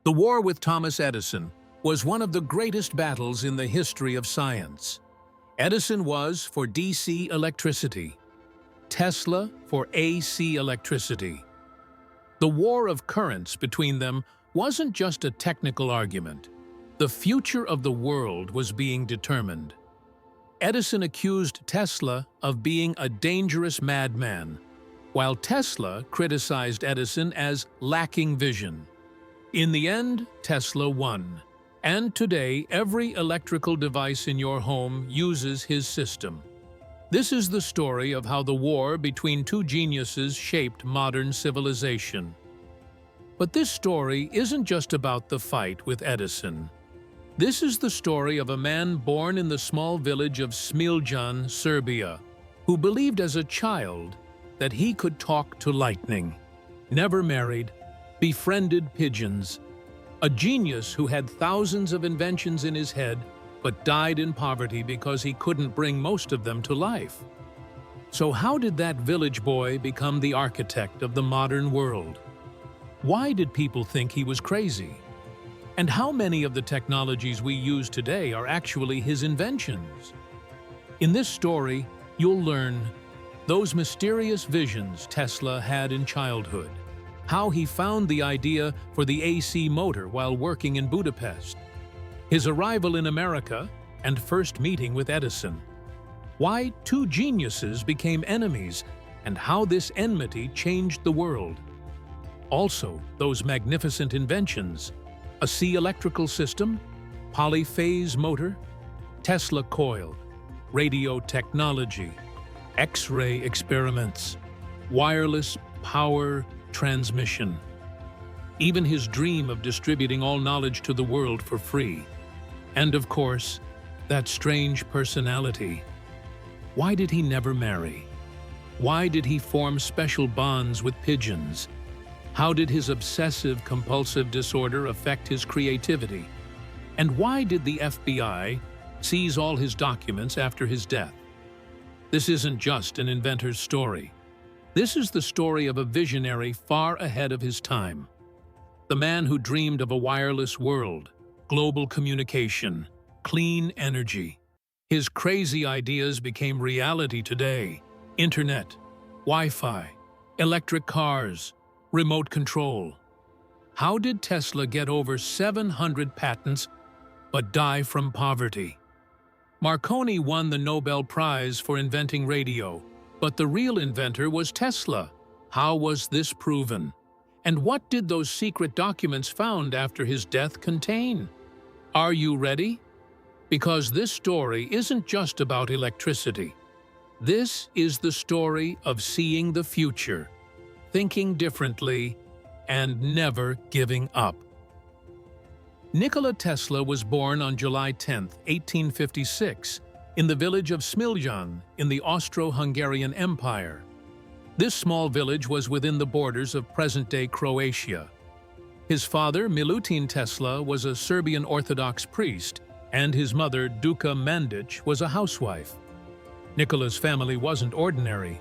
The war with Thomas Edison was one of the greatest battles in the history of science. Edison was for DC electricity, Tesla for AC electricity. The war of currents between them wasn't just a technical argument. The future of the world was being determined. Edison accused Tesla of being a dangerous madman, while Tesla criticized Edison as lacking vision. In the end, Tesla won, and today every electrical device in your home uses his system. This is the story of how the war between two geniuses shaped modern civilization. But this story isn't just about the fight with Edison. This is the story of a man born in the small village of SMILJAN, Serbia, who believed as a child that he could talk to lightning, never married, befriended pigeons, a genius who had thousands of inventions in his head but died in poverty because he couldn't bring most of them to life. So how did that village boy become the architect of the modern world? Why did people think he was crazy? And how many of the technologies we use today are actually his inventions? In this story, you'll learn those mysterious visions Tesla had in childhood, how he found the idea for the AC motor while working in Budapest, his arrival in America and first meeting with Edison, why two geniuses became enemies, and how this enmity changed the world. Also, those magnificent inventions: a C electrical system, polyphase motor, Tesla coil, radio technology, X-ray experiments, wireless power transmission, even his dream of distributing all knowledge to the world for free. And of course, that strange personality. Why did he never marry? Why did he form special bonds with pigeons? How did his obsessive-compulsive disorder affect his creativity? And why did the FBI seize all his documents after his death? This isn't just an inventor's story. This is the story of a visionary far ahead of his time. The man who dreamed of a wireless world, global communication, clean energy. His crazy ideas became reality today: internet, Wi-Fi, electric cars, remote control. How did Tesla get over 700 patents but die from poverty? Marconi won the Nobel Prize for inventing radio, but the real inventor was Tesla. How was this proven? And what did those secret documents found after his death contain? Are you ready? Because this story isn't just about electricity. This is the story of seeing the future, thinking differently, and never giving up. Nikola Tesla was born on July 10, 1856, in the village of SMILJAN in the Austro-Hungarian Empire. This small village was within the borders of present-day Croatia. His father, Milutin Tesla, was a Serbian Orthodox priest, and his mother, Duka Mandic, was a housewife. Nikola's family wasn't ordinary.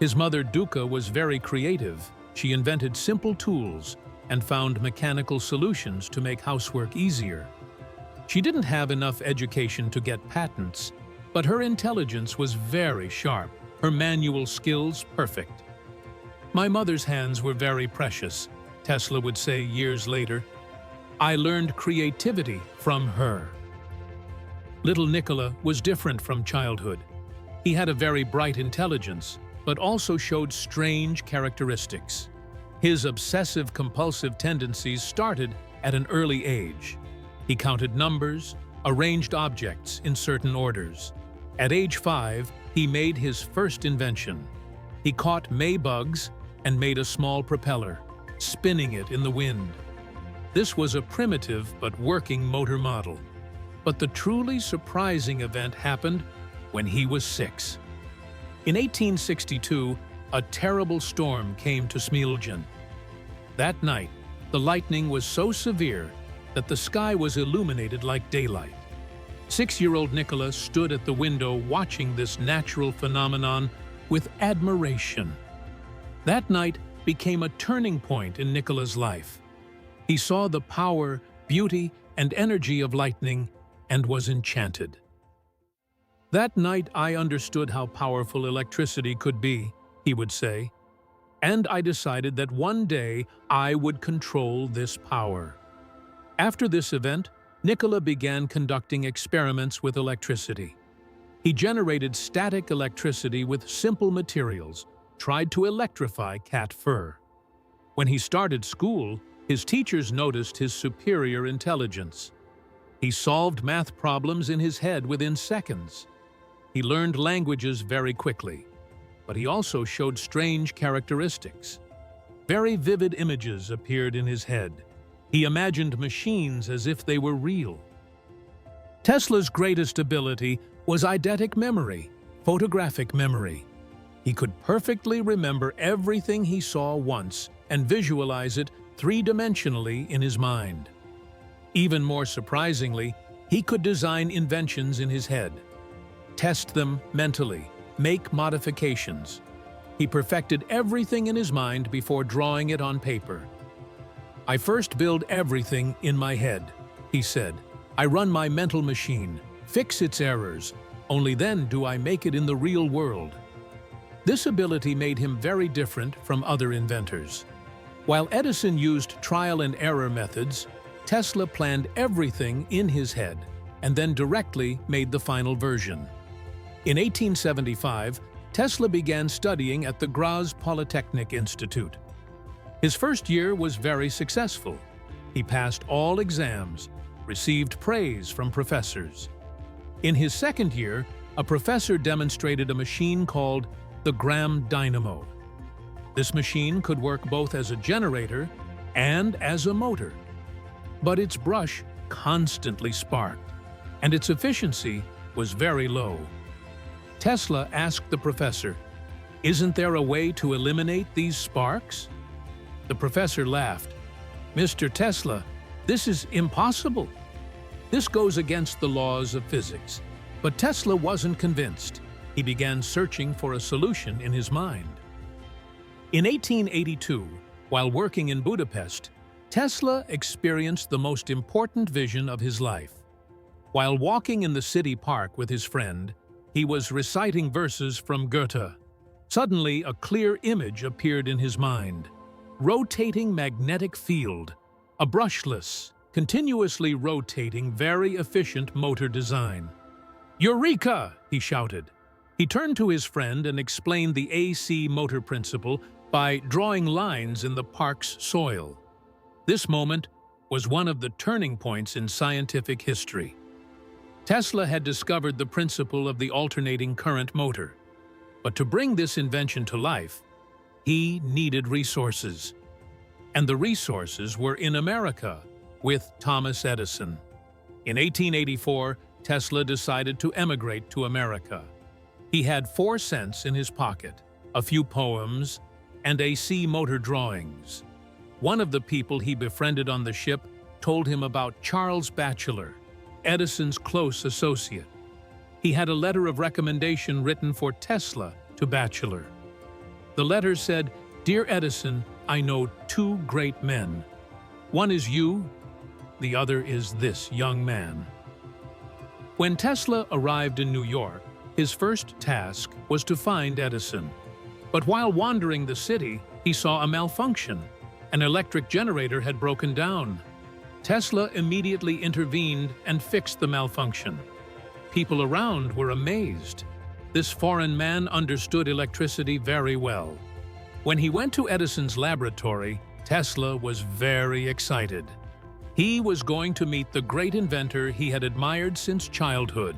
His mother, Duka, was very creative. She invented simple tools and found mechanical solutions to make housework easier. She didn't have enough education to get patents, but her intelligence was very sharp, her manual skills perfect. "My mother's hands were very precious," Tesla would say years later. "I learned creativity from her." Little Nikola was different from childhood. He had a very bright intelligence, but also showed strange characteristics. His obsessive-compulsive tendencies started at an early age. He counted numbers, arranged objects in certain orders. At age 5, he made his first invention. He caught May-bugs and made a small propeller, spinning it in the wind. This was a primitive but working motor model. But the truly surprising event happened when he was 6. In 1862, a terrible storm came to SMILJAN. That night, the lightning was so severe that the sky was illuminated like daylight. 6-year-old Nikola stood at the window watching this natural phenomenon with admiration. That night became a turning point in Nikola's life. He saw the power, beauty, and energy of lightning and was enchanted. "That night I understood how powerful electricity could be," he would say, "and I decided that one day I would control this power." After this event, Nikola began conducting experiments with electricity. He generated static electricity with simple materials, tried to electrify cat fur. When he started school, his teachers noticed his superior intelligence. He solved math problems in his head within seconds. He learned languages very quickly, but he also showed strange characteristics. Very vivid images appeared in his head. He imagined machines as if they were real. Tesla's greatest ability was eidetic memory, photographic memory. He could perfectly remember everything he saw once and visualize it three-dimensionally in his mind. Even more surprisingly, he could design inventions in his head, test them mentally, make modifications. He perfected everything in his mind before drawing it on paper. "I first build everything in my head," he said. "I run my mental machine, fix its errors. Only then do I make it in the real world." This ability made him very different from other inventors. While Edison used trial and error methods, Tesla planned everything in his head and then directly made the final version. In 1875, Tesla began studying at the GRAZ Polytechnic Institute. His first year was very successful. He passed all exams, received praise from professors. In his second year, a professor demonstrated a machine called the Gram dynamo. This machine could work both as a generator and as a motor. But its brush constantly sparked, and its efficiency was very low. Tesla asked the professor, "Isn't there a way to eliminate these sparks?" The professor laughed. "Mr. Tesla, this is impossible. This goes against the laws of physics." But Tesla wasn't convinced. He began searching for a solution in his mind. In 1882, while working in Budapest, Tesla experienced the most important vision of his life. While walking in the city park with his friend, he was reciting verses from Goethe. Suddenly, a clear image appeared in his mind. Rotating magnetic field, a brushless, continuously rotating, very efficient motor design. "Eureka!" he shouted. He turned to his friend and explained the AC motor principle by drawing lines in the park's soil. This moment was one of the turning points in scientific history. Tesla had discovered the principle of the alternating current motor. But to bring this invention to life, he needed resources. And the resources were in America, with Thomas Edison. In 1884, Tesla decided to emigrate to America. He had 4 cents in his pocket, a few poems, and AC motor drawings. One of the people he befriended on the ship told him about Charles Batchelor, Edison's close associate. He had a letter of recommendation written for Tesla to Batchelor. The letter said, "Dear Edison, I know 2 great men. One is you, the other is this young man." When Tesla arrived in New York, his first task was to find Edison. But while wandering the city, he saw a malfunction. An electric generator had broken down. Tesla immediately intervened and fixed the malfunction. People around were amazed. This foreign man understood electricity very well. When he went to Edison's laboratory, Tesla was very excited. He was going to meet the great inventor he had admired since childhood.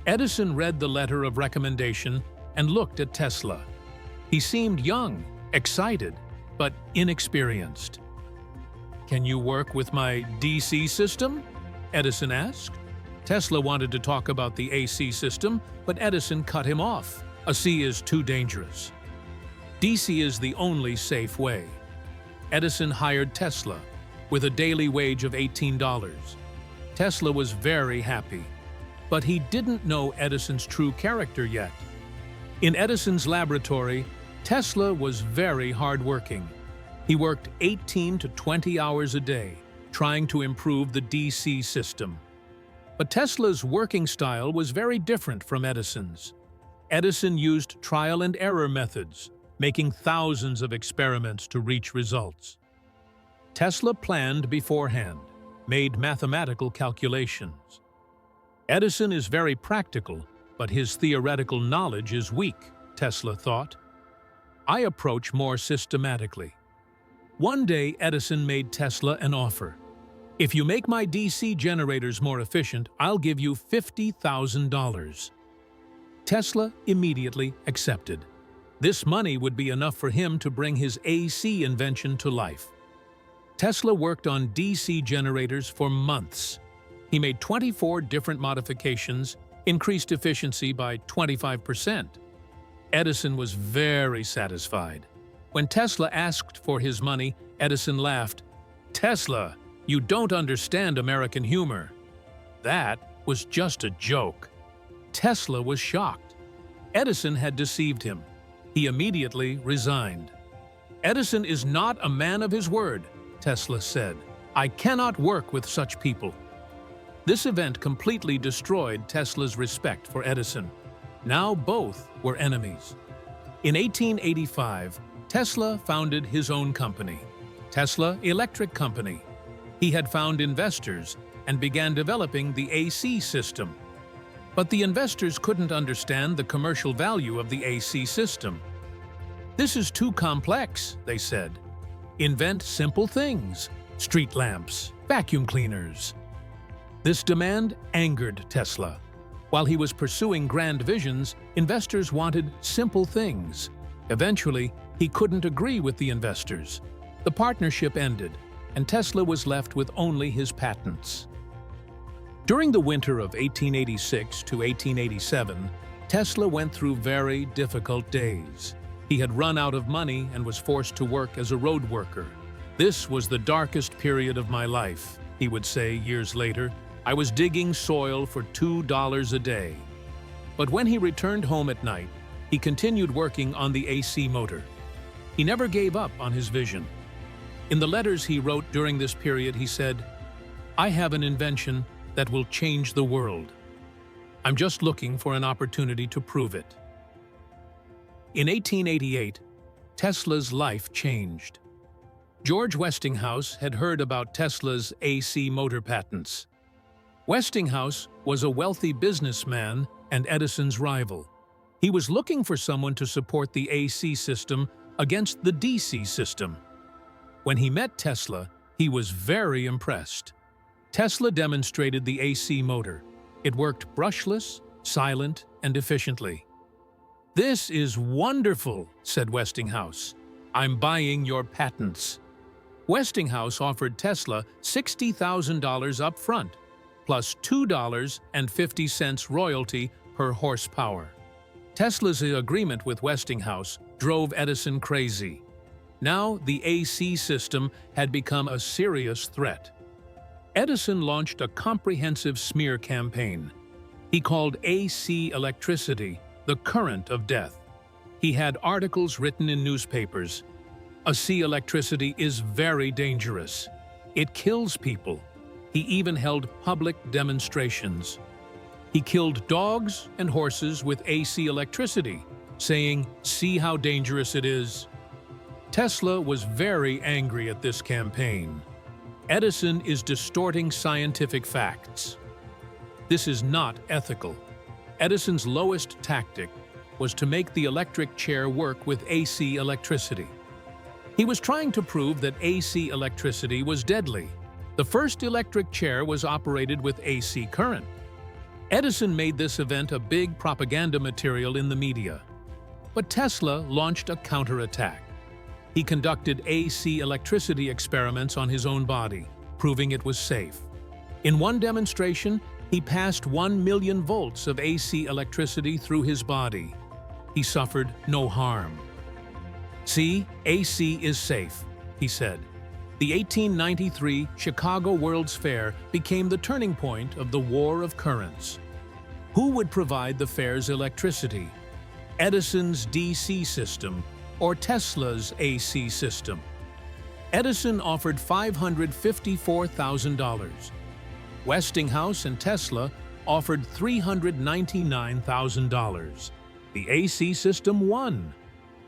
Edison read the letter of recommendation and looked at Tesla. He seemed young, excited, but inexperienced. "Can you work with my DC system?" Edison asked. Tesla wanted to talk about the AC system, but Edison cut him off. "AC is too dangerous. DC is the only safe way." Edison hired Tesla with a daily wage of $18. Tesla was very happy, but he didn't know Edison's true character yet. In Edison's laboratory, Tesla was very hardworking. He worked 18 to 20 hours a day, trying to improve the DC system. But Tesla's working style was very different from Edison's. Edison used trial and error methods, making thousands of experiments to reach results. Tesla planned beforehand, made mathematical calculations. Edison is very practical, but his theoretical knowledge is weak, Tesla thought. I approach more systematically. One day, Edison made Tesla an offer. If you make my DC generators more efficient, I'll give you $50,000. Tesla immediately accepted. This money would be enough for him to bring his AC invention to life. Tesla worked on DC generators for months. He made 24 different modifications, increased efficiency by 25%. Edison was very satisfied. When Tesla asked for his money, Edison laughed. "Tesla, you don't understand American humor." That was just a joke. Tesla was shocked. Edison had deceived him. He immediately resigned. "Edison is not a man of his word," Tesla said. "I cannot work with such people." This event completely destroyed Tesla's respect for Edison. Now both were enemies. In 1885, Tesla founded his own company, Tesla Electric Company. He had found investors and began developing the AC system. But the investors couldn't understand the commercial value of the AC system. "This is too complex," they said. "Invent simple things, street lamps, vacuum cleaners." This demand angered Tesla. While he was pursuing grand visions, investors wanted simple things. Eventually, he couldn't agree with the investors. The partnership ended, and Tesla was left with only his patents. During the winter of 1886 to 1887, Tesla went through very difficult days. He had run out of money and was forced to work as a road worker. "This was the darkest period of my life," he would say years later. "I was digging soil for $2 a day." But when he returned home at night, he continued working on the AC motor. He never gave up on his vision. In the letters he wrote during this period, he said, "I have an invention that will change the world. I'm just looking for an opportunity to prove it." In 1888, Tesla's life changed. George Westinghouse had heard about Tesla's AC motor patents. Westinghouse was a wealthy businessman and Edison's rival. He was looking for someone to support the AC system against the DC system. When he met Tesla, he was very impressed. Tesla demonstrated the AC motor. It worked brushless, silent, and efficiently. "This is wonderful," said Westinghouse. "I'm buying your patents." Westinghouse offered Tesla $60,000 up front, plus $2.50 royalty per horsepower. Tesla's agreement with Westinghouse drove Edison crazy. Now the AC system had become a serious threat. Edison launched a comprehensive smear campaign. He called AC electricity the current of death. He had articles written in newspapers. AC electricity is very dangerous. It kills people. He even held public demonstrations. He killed dogs and horses with AC electricity, saying, "See how dangerous it is." Tesla was very angry at this campaign. Edison is distorting scientific facts. This is not ethical. Edison's lowest tactic was to make the electric chair work with AC electricity. He was trying to prove that AC electricity was deadly. The first electric chair was operated with AC current. Edison made this event a big propaganda material in the media. But Tesla launched a counterattack. He conducted AC electricity experiments on his own body, proving it was safe. In one demonstration, he passed 1 million volts of AC electricity through his body. He suffered no harm. "See, AC is safe," he said. The 1893 Chicago World's Fair became the turning point of the War of Currents. Who would provide the fair's electricity? Edison's DC system or Tesla's AC system? Edison offered $554,000. Westinghouse and Tesla offered $399,000. The AC system won.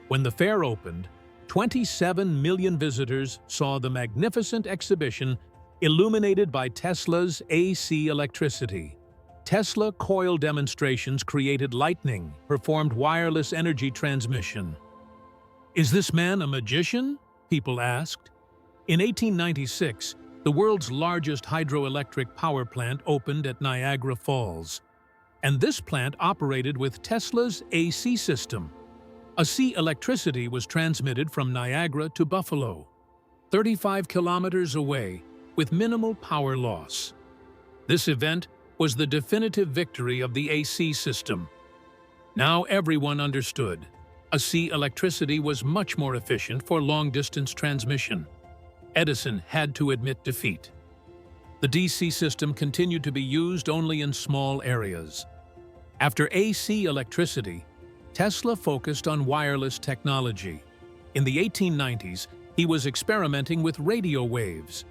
When the fair opened, 27 million visitors saw the magnificent exhibition illuminated by Tesla's AC electricity. Tesla coil demonstrations created lightning, performed wireless energy transmission. Is this man a magician? People asked. In 1896, the world's largest hydroelectric power plant opened at Niagara Falls. And this plant operated with Tesla's AC system. AC electricity was transmitted from Niagara to Buffalo, 35 kilometers away, with minimal power loss. This event was the definitive victory of the AC system. Now everyone understood. AC electricity was much more efficient for long-distance transmission. Edison had to admit defeat. The DC system continued to be used only in small areas. After AC electricity, Tesla focused on wireless technology. In the 1890s, he was experimenting with radio waves.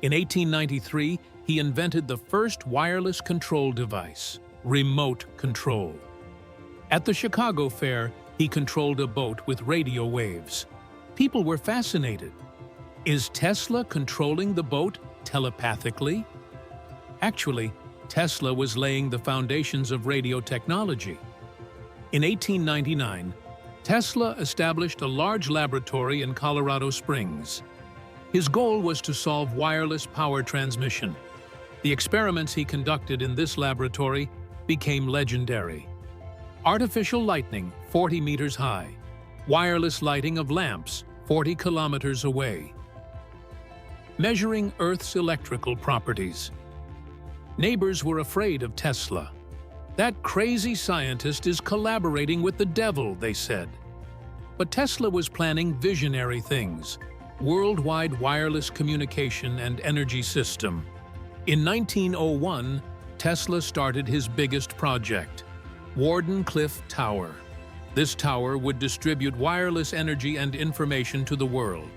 In 1893, he invented the first wireless control device, remote control. At the Chicago Fair, he controlled a boat with radio waves. People were fascinated. Is Tesla controlling the boat telepathically? Actually, Tesla was laying the foundations of radio technology. In 1899, Tesla established a large laboratory in Colorado Springs. His goal was to solve wireless power transmission. The experiments he conducted in this laboratory became legendary. Artificial lightning 40 meters high, wireless lighting of lamps 40 kilometers away. Measuring Earth's electrical properties. Neighbors were afraid of Tesla. That crazy scientist is collaborating with the devil, they said. But Tesla was planning visionary things: worldwide wireless communication and energy system. In 1901, Tesla started his biggest project, Wardenclyffe Tower. This tower would distribute wireless energy and information to the world.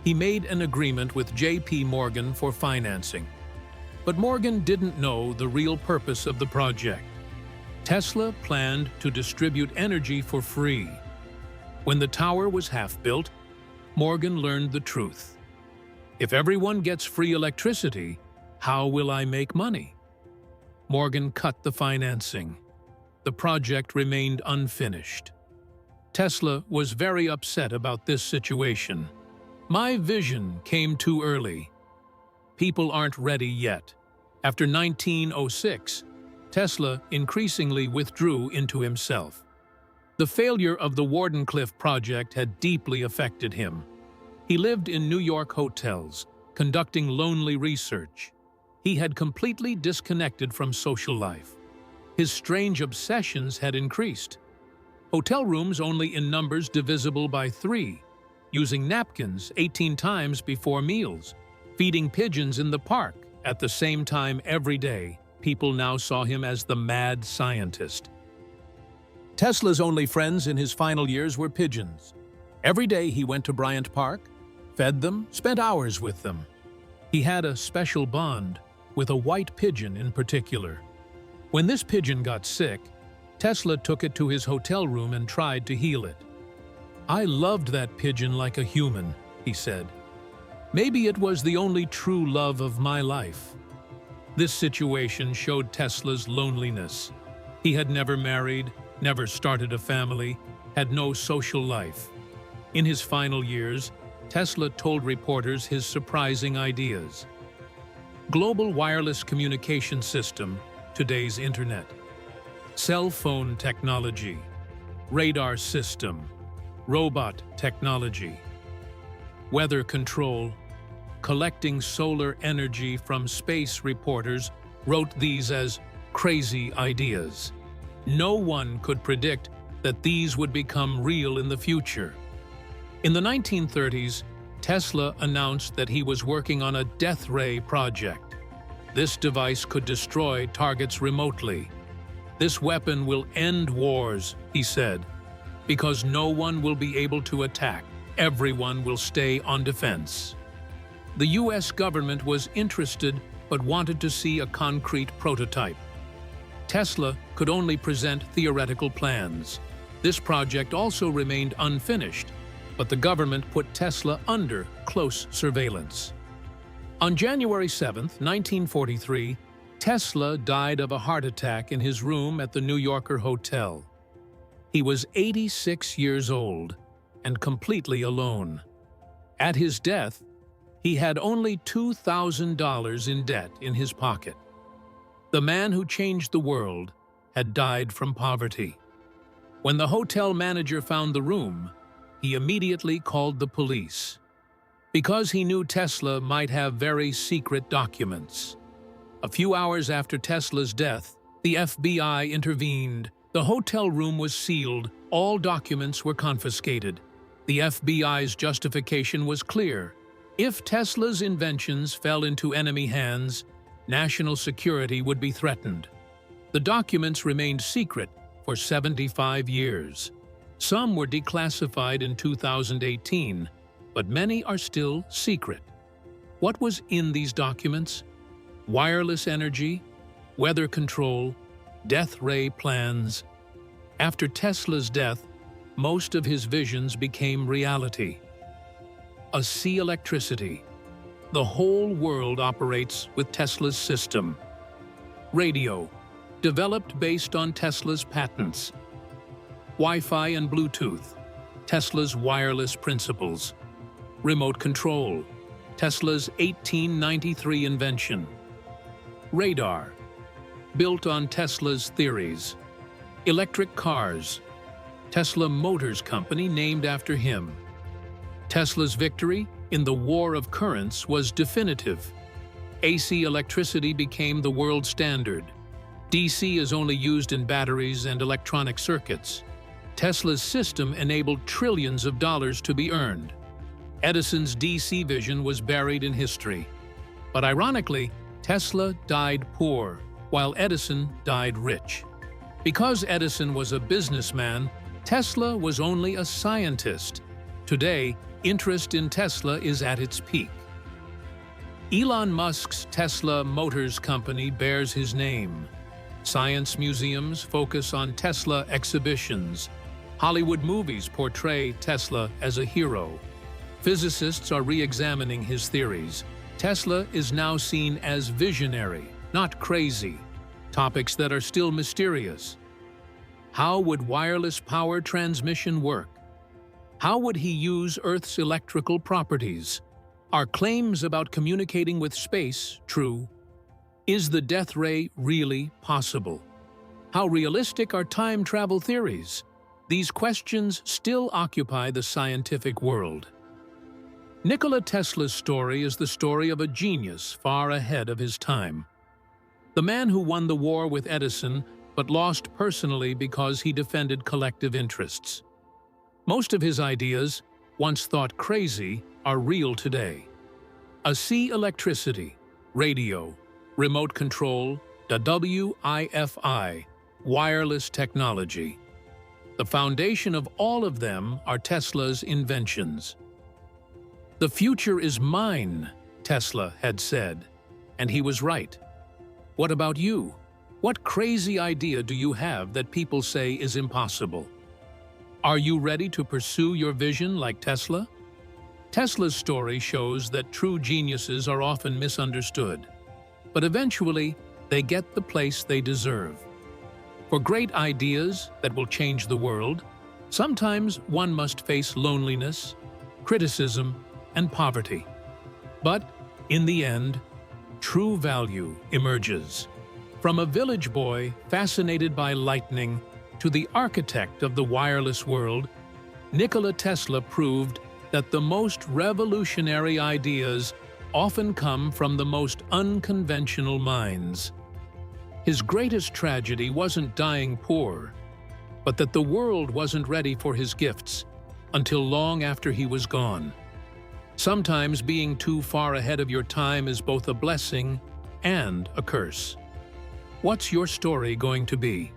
He made an agreement with J.P. Morgan for financing. But Morgan didn't know the real purpose of the project. Tesla planned to distribute energy for free. When the tower was half built, Morgan learned the truth. If everyone gets free electricity, how will I make money? Morgan cut the financing. The project remained unfinished. Tesla was very upset about this situation. My vision came too early. People aren't ready yet. After 1906, Tesla increasingly withdrew into himself. The failure of the Wardenclyffe project had deeply affected him. He lived in New York hotels, conducting lonely research. He had completely disconnected from social life. His strange obsessions had increased. Hotel rooms only in numbers divisible by 3, using napkins 18 times before meals, feeding pigeons in the park at the same time every day. People now saw him as the mad scientist. Tesla's only friends in his final years were pigeons. Every day he went to Bryant Park, fed them, spent hours with them. He had a special bond with a white pigeon in particular. When this pigeon got sick, Tesla took it to his hotel room and tried to heal it. "I loved that pigeon like a human," he said. "Maybe it was the only true love of my life." This situation showed Tesla's loneliness. He had never married, never started a family, had no social life. In his final years, Tesla told reporters his surprising ideas. Global wireless communication system, today's internet. Cell phone technology, radar system, robot technology, weather control, collecting solar energy from space. Reporters wrote these as crazy ideas. No one could predict that these would become real in the future. In the 1930s, Tesla announced that he was working on a death ray project. This device could destroy targets remotely. "This weapon will end wars," he said, "because no one will be able to attack." everyone will stay on defense. The US government was interested but wanted to see a concrete prototype. Tesla could only present theoretical plans. This project also remained unfinished, but the government put Tesla under close surveillance. On January 7, 1943, Tesla died of a heart attack in his room at the New Yorker hotel. He was 86 years old and completely alone. At his death, he had only $2,000 in debt in his pocket. The man who changed the world had died from poverty. When the hotel manager found the room, he immediately called the police, because he knew Tesla might have very secret documents. A few hours after Tesla's death, the FBI intervened. The hotel room was sealed, all documents were confiscated. The FBI's justification was clear. If Tesla's inventions fell into enemy hands, national security would be threatened. The documents remained secret for 75 years. Some were declassified in 2018, but many are still secret. What was in these documents? Wireless energy, weather control, death ray plans. After Tesla's death, most of his visions became reality. See electricity. The whole world operates with Tesla's system. Radio, developed based on Tesla's patents. Wi-Fi and Bluetooth, Tesla's wireless principles. Remote control, Tesla's 1893 invention. Radar, built on Tesla's theories. Electric cars, Tesla Motors Company named after him. Tesla's victory in the war of currents was definitive. AC electricity became the world standard. DC is only used in batteries and electronic circuits. Tesla's system enabled trillions of dollars to be earned. Edison's DC vision was buried in history. But ironically, Tesla died poor, while Edison died rich. Because Edison was a businessman, Tesla was only a scientist. Today, interest in Tesla is at its peak. Elon Musk's Tesla Motors Company bears his name. Science museums focus on Tesla exhibitions. Hollywood movies portray Tesla as a hero. Physicists are re-examining his theories. Tesla is now seen as visionary, not crazy. Topics that are still mysterious. How would wireless power transmission work? How would he use Earth's electrical properties? Are claims about communicating with space true? Is the death ray really possible? How realistic are time travel theories? These questions still occupy the scientific world. Nikola Tesla's story is the story of a genius far ahead of his time. The man who won the war with Edison but lost personally because he defended collective interests. Most of his ideas, once thought crazy, are real today. See electricity, radio, remote control, the WiFi, wireless technology. The foundation of all of them are Tesla's inventions. "The future is mine," Tesla had said, and he was right. What about you? What crazy idea do you have that people say is impossible? Are you ready to pursue your vision like Tesla? Tesla's story shows that true geniuses are often misunderstood, but eventually they get the place they deserve. For great ideas that will change the world, sometimes one must face loneliness, criticism, and poverty. But in the end, true value emerges. From a village boy fascinated by lightning to the architect of the wireless world, Nikola Tesla proved that the most revolutionary ideas often come from the most unconventional minds. His greatest tragedy wasn't dying poor, but that the world wasn't ready for his gifts until long after he was gone. Sometimes being too far ahead of your time is both a blessing and a curse. What's your story going to be?